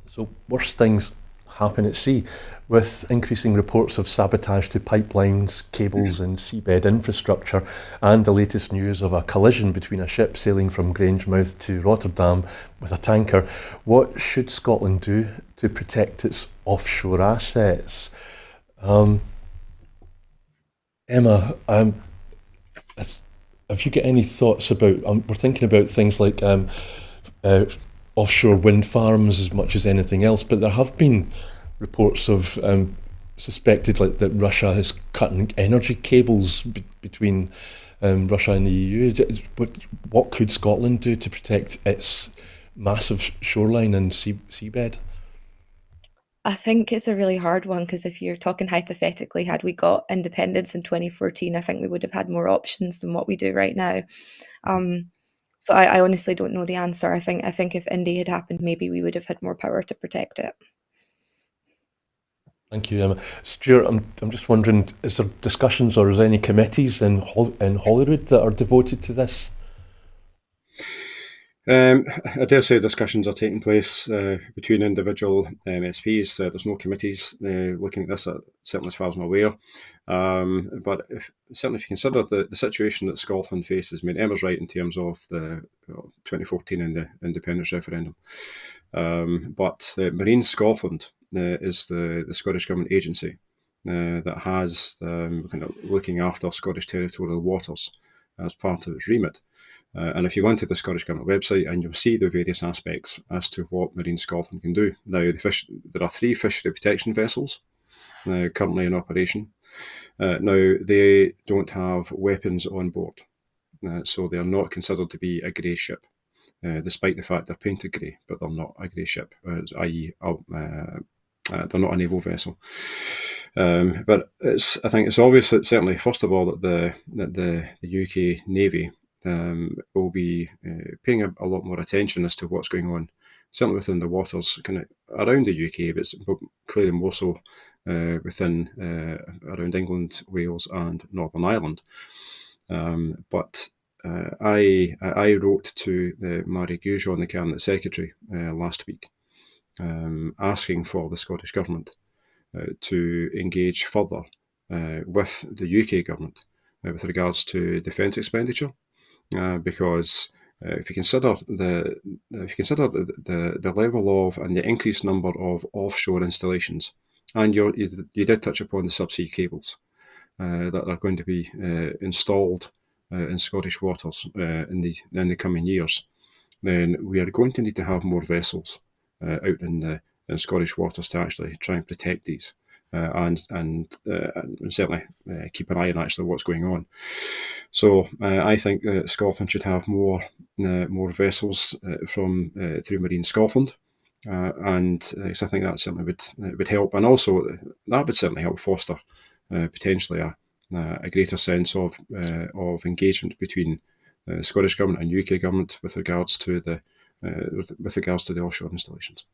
so worse things happen at sea, with increasing reports of sabotage to pipelines, cables and seabed infrastructure, and the latest news of a collision between a ship sailing from Grangemouth to Rotterdam with a tanker. What should Scotland do to protect its offshore assets? Emma, have you got any thoughts about, we're thinking about things like offshore wind farms as much as anything else, but there have been reports of suspected like that Russia is cutting energy cables between Russia and the EU. What could Scotland do to protect its massive shoreline and seabed? I think it's a really hard one, because if you're talking hypothetically, had we got independence in 2014, I think we would have had more options than what we do right now. So I honestly don't know the answer. I think if Indy had happened, maybe we would have had more power to protect it. Thank you, Emma. Stuart, I'm just wondering, is there discussions or is there any committees in Holyrood that are devoted to this? I dare say discussions are taking place between individual MSPs. There's no committees looking at this, certainly as far as I'm aware. But certainly if you consider the situation that Scotland faces, I mean, Emma's right in terms of the 2014 and the independence referendum. But Marine Scotland is the Scottish Government agency that has kind of looking after Scottish territorial waters as part of its remit. And if you go into the Scottish Government website, and you'll see the various aspects as to what Marine Scotland can do. Now, there are 3 fishery protection vessels currently in operation. Now, they don't have weapons on board, so they are not considered to be a grey ship, despite the fact they're painted grey, but they're not a grey ship, i.e. they're not a naval vessel. But I think it's obvious that certainly, first of all, that the UK Navy will be paying a lot more attention as to what's going on, certainly within the waters kind of around the UK, but clearly more so within around England, Wales and Northern Ireland. But I wrote to Mary Goujon, the Cabinet Secretary, last week, asking for the Scottish Government to engage further with the UK Government with regards to defence expenditure. Because if you consider the level of and the increased number of offshore installations, and you did touch upon the subsea cables that are going to be installed in Scottish waters in the coming years, then we are going to need to have more vessels out in Scottish waters to actually try and protect these. And certainly keep an eye on actually what's going on. So I think Scotland should have more vessels through Marine Scotland, and so I think that certainly would help, and also that would certainly help foster potentially a greater sense of engagement between the Scottish Government and UK Government with regards to the offshore installations.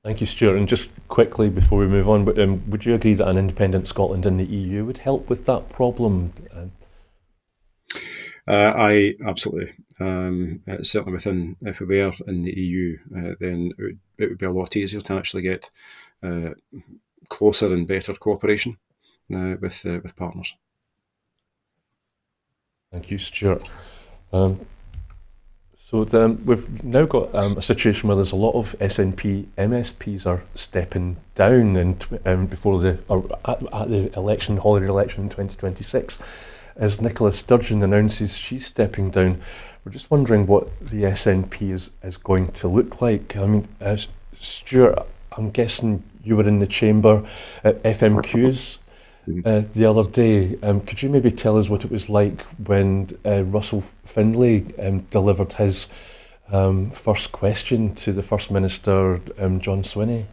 Thank you, Stuart. And just quickly before we move on, would you agree that an independent Scotland in the EU would help with that problem? I absolutely. Certainly within, if we were in the EU, then it would be a lot easier to actually get closer and better cooperation with partners. Thank you, Stuart. So we've now got a situation where there's a lot of SNP MSPs are stepping down at the election, Holyrood election in 2026. As Nicola Sturgeon announces she's stepping down, we're just wondering what the SNP is going to look like. I mean, Stuart, I'm guessing you were in the chamber at FMQs the other day. Could you maybe tell us what it was like when Russell Findlay delivered his first question to the First Minister, John Swinney?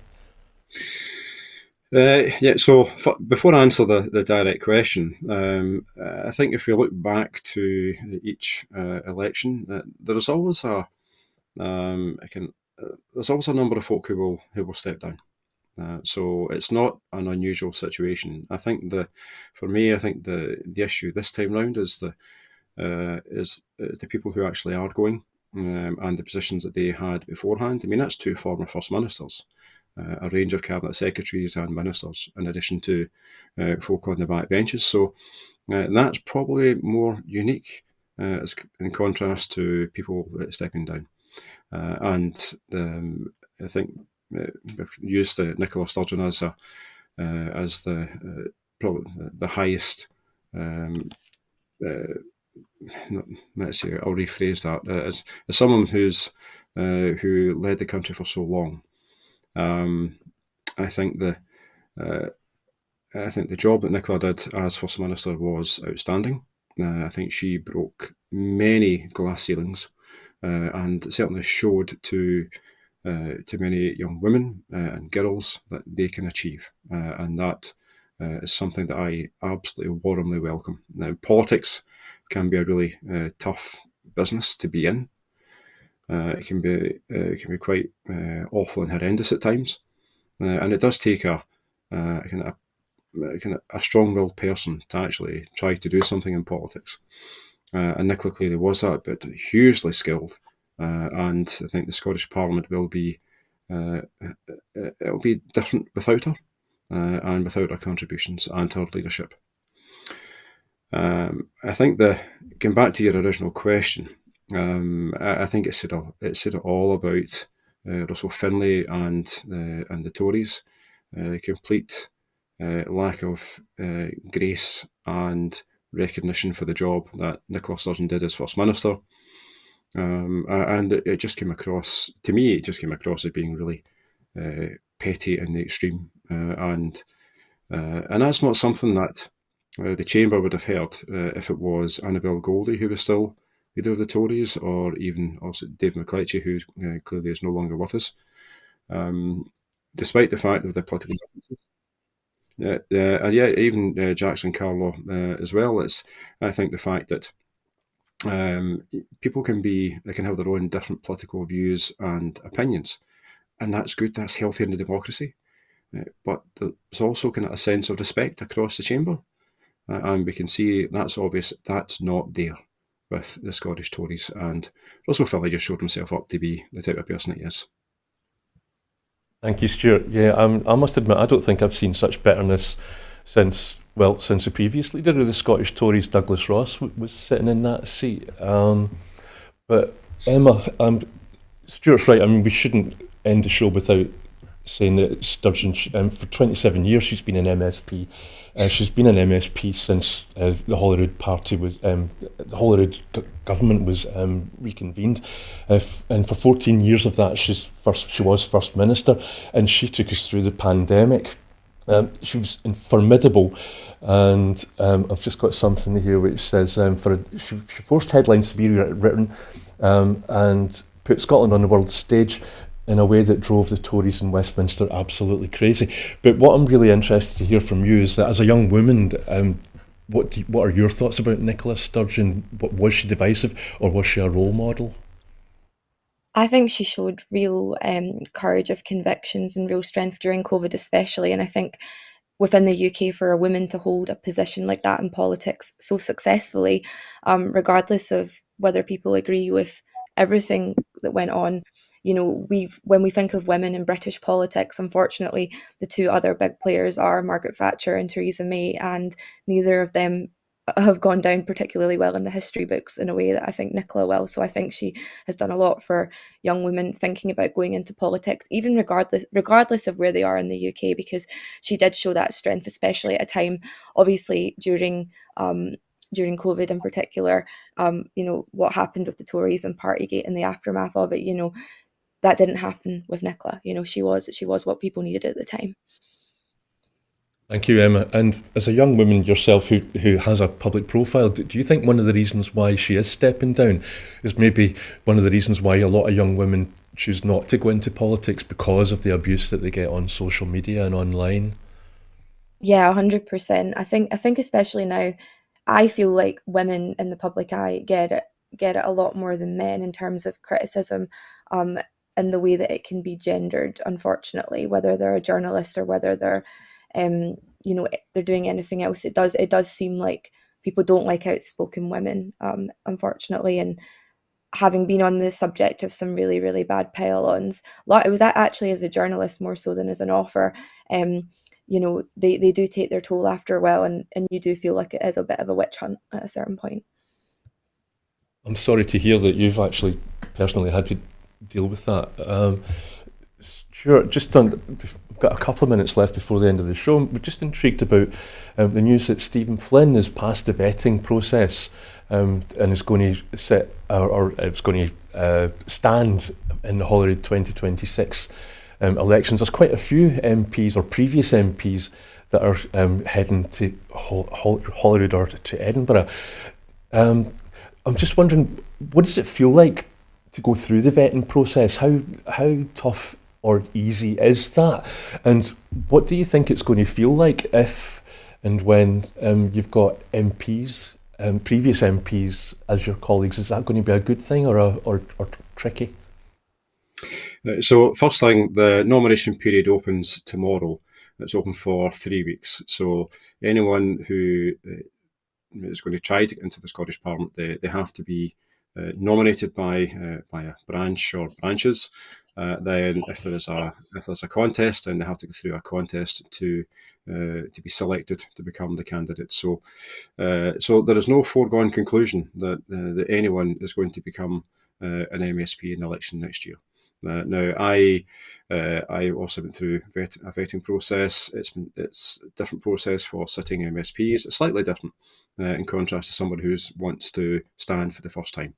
Yeah, so before I answer the direct question, I think if we look back to each election, there's always there's always a number of folk who will step down. So it's not an unusual situation. I think for me, I think the issue this time round is the people who actually are going, and the positions that they had beforehand. I mean, that's two former First Ministers, a range of Cabinet Secretaries and Ministers, in addition to folk on the back benches. So that's probably more unique in contrast to people stepping down. And I think we've used Nicola Sturgeon as probably the highest. Let's see, I'll rephrase that as someone who led the country for so long. I think the job that Nicola did as First Minister was outstanding. I think she broke many glass ceilings, and certainly showed to many young women and girls that they can achieve, and that is something that I absolutely warmly welcome. Now, politics can be a really tough business to be in. It can be quite awful and horrendous at times, and it does take a strong-willed person to actually try to do something in politics. And Nicola clearly was that, but hugely skilled. And I think the Scottish Parliament will be it'll be different without her, and without her contributions and her leadership. I think going back to your original question, I think it said it all about Russell Finlay and the Tories. Complete lack of grace and recognition for the job that Nicola Sturgeon did as First Minister. And it just came across, to me, as being really petty in the extreme. And that's not something that the Chamber would have heard if it was Annabel Goldie who was still leader of the Tories, or even also Dave McCletchie, who clearly is no longer with us. Despite the fact of the political differences. And even Jackson Carlo as well. I think the fact that people can have their own different political views and opinions, and that's good. That's healthy in a democracy. But there's also kind of a sense of respect across the chamber, and we can see that's obvious. That's not there with the Scottish Tories, and Russell Finlay just showed himself up to be the type of person he is. Thank you, Stuart. Yeah, I must admit, I don't think I've seen such bitterness since the previous leader of the Scottish Tories, Douglas Ross, was sitting in that seat. But Emma, Stuart's right. I mean, we shouldn't end the show without saying that Sturgeon, for 27 years, she's been an MSP. She's been an MSP since the Holyrood Party the Holyrood government was reconvened, and for 14 years of that, she was First Minister, and she took us through the pandemic. She was formidable, and I've just got something here which says she forced headlines to be written and put Scotland on the world stage in a way that drove the Tories in Westminster absolutely crazy. But what I'm really interested to hear from you is that as a young woman, what are your thoughts about Nicola Sturgeon? Was she divisive, or was she a role model? I think she showed real courage of convictions and real strength during COVID especially, and I think within the UK, for a woman to hold a position like that in politics so successfully, regardless of whether people agree with everything that went on. You know, when we think of women in British politics, unfortunately, the two other big players are Margaret Thatcher and Theresa May, and neither of them have gone down particularly well in the history books in a way that I think Nicola will. So I think she has done a lot for young women thinking about going into politics, even regardless of where they are in the UK, because she did show that strength, especially at a time, obviously, during COVID in particular. What happened with the Tories and Partygate and the aftermath of it, that didn't happen with Nicola. She was what people needed at the time. Thank you, Emma. And as a young woman yourself who has a public profile, do you think one of the reasons why she is stepping down is maybe one of the reasons why a lot of young women choose not to go into politics because of the abuse that they get on social media and online. Yeah, 100%. I think especially now, I feel like women in the public eye get it a lot more than men in terms of criticism, um, and the way that it can be gendered, unfortunately, whether they're a journalist or whether they're, they're doing anything else. It does seem like people don't like outspoken women, unfortunately, and having been on the subject of some really, really bad pile-ons, it was actually as a journalist more so than as an author. They do take their toll after a while, and you do feel like it is a bit of a witch hunt at a certain point. I'm sorry to hear that you've actually personally had to deal with that. Stuart, we've got a couple of minutes left before the end of the show. We're just intrigued about the news that Stephen Flynn has passed the vetting process, and is going to it's going to stand in the Holyrood 2026 elections. There's quite a few MPs or previous MPs that are heading to Holyrood or to Edinburgh. I'm just wondering, what does it feel like to go through the vetting process? How tough or easy is that? And what do you think it's going to feel like if and when you've got MPs, previous MPs as your colleagues? Is that going to be a good thing or tricky? So first thing, the nomination period opens tomorrow. It's open for 3 weeks. So anyone who is going to try to get into the Scottish Parliament, they have to be nominated by a branch or branches. Then, if there's a contest, then they have to go through a contest to be selected to become the candidate. So there is no foregone conclusion that anyone is going to become an MSP in the election next year. Now, I also went through a vetting process. It's a different process for sitting MSPs. It's slightly different in contrast to somebody who wants to stand for the first time.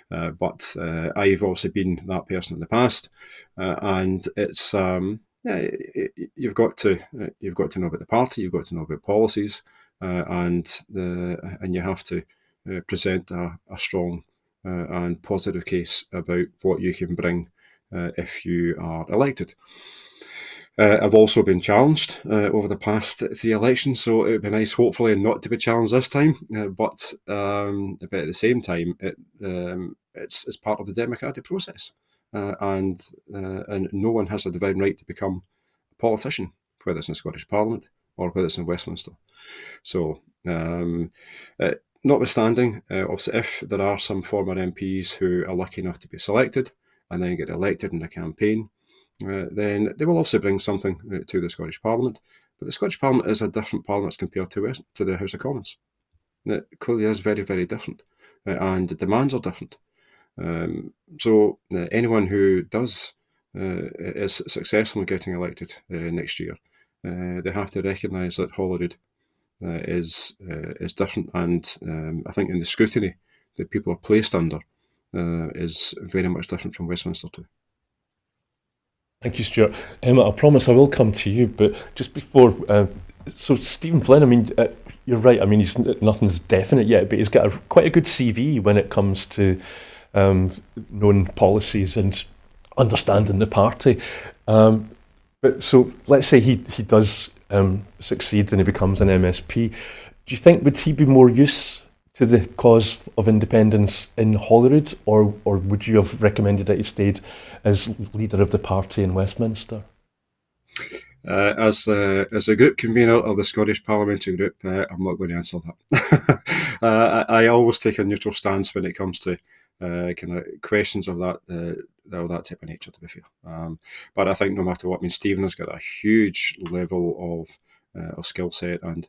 But I've also been that person in the past, and it's you've got to know about the party, you've got to know about policies, and you have to present a strong and positive case about what you can bring if you are elected. I've also been challenged over the past 3 elections, so it would be nice, hopefully, not to be challenged this time. But at the same time, it's part of the democratic process, and no one has a divine right to become a politician, whether it's in the Scottish Parliament or whether it's in Westminster. So, notwithstanding, obviously, if there are some former MPs who are lucky enough to be selected and then get elected in a campaign, then they will also bring something to the Scottish Parliament. But the Scottish Parliament is a different parliament as compared to the House of Commons. It clearly is very, very different, and the demands are different. So anyone who is successful in getting elected next year, they have to recognise that Holyrood is different, and I think in the scrutiny that people are placed under is very much different from Westminster too. Thank you, Stuart. Emma, I promise I will come to you, but just before, so Stephen Flynn, I mean, you're right. I mean, nothing's definite yet, but he's got quite a good CV when it comes to known policies and understanding the party. But so let's say he does succeed and he becomes an MSP. Do you think would he be more use to the cause of independence in Holyrood, or would you have recommended that he stayed as leader of the party in Westminster? As a group convener of the Scottish Parliamentary Group, I'm not going to answer that. I always take a neutral stance when it comes to kind of questions of that type of nature, to be fair. But I think no matter what, I mean, Stephen has got a huge level of skill set, and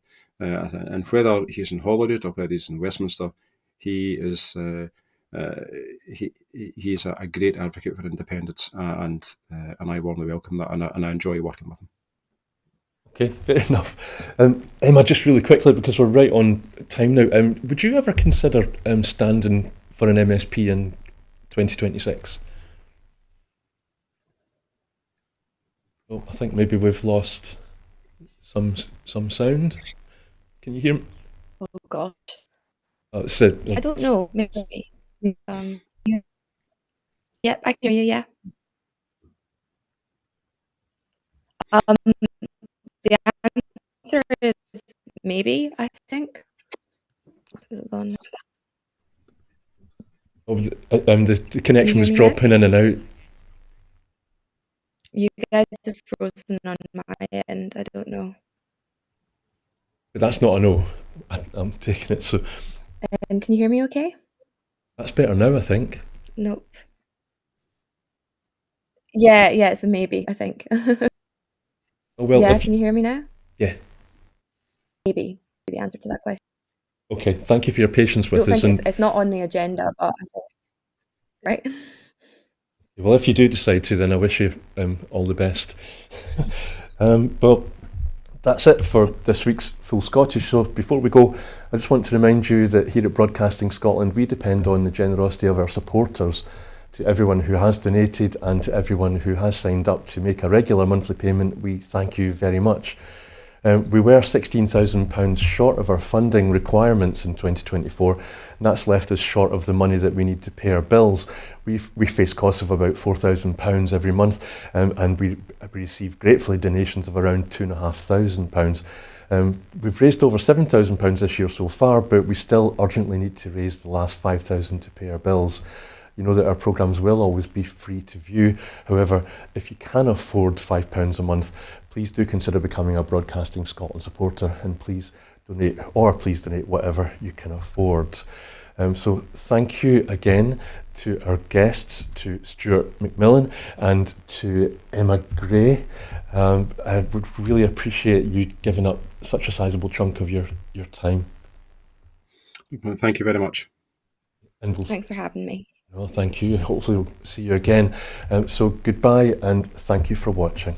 whether he's in Holyrood or whether he's in Westminster, he is he's a great advocate for independence, and I warmly welcome that, and I enjoy working with him. Okay, fair enough. Emma, just really quickly, because we're right on time now, would you ever consider standing for an MSP in 2026? Oh, I think maybe we've lost some sound. Can you hear me? Oh gosh, I I don't know. Maybe. Yeah. Yep, I can hear you. Yeah. Um, the answer is maybe, I think. Is it gone? Oh, the connection was hear me now? dropping in and out. You guys have frozen on my end. I don't know. But that's not a no. I'm taking it. So Can you hear me okay? that's better now, I think. Nope. Yeah, it's a maybe, I think. Oh, well, yeah, can you hear me now? Yeah. Maybe the answer to that question. Okay, thank you for your patience with I us. don't think it's not on the agenda, but I think, right? Well, if you do decide to, then I wish you all the best. Well, that's it for this week's Full Scottish. So before we go, I just want to remind you that here at Broadcasting Scotland, we depend on the generosity of our supporters. To everyone who has donated and to everyone who has signed up to make a regular monthly payment, we thank you very much. We were £16,000 short of our funding requirements in 2024, and that's left us short of the money that we need to pay our bills. We face costs of about £4,000 every month, and we receive gratefully donations of around £2,500. We've raised over £7,000 this year so far, but we still urgently need to raise the last £5,000 to pay our bills. You know that our programmes will always be free to view. However, if you can afford £5 a month, please do consider becoming a Broadcasting Scotland supporter, and please donate whatever you can afford. So thank you again to our guests, to Stuart McMillan and to Emma Grae. I would really appreciate you giving up such a sizable chunk of your time. Thank you very much. And thanks for having me. Well, thank you. Hopefully we'll see you again. So goodbye and thank you for watching.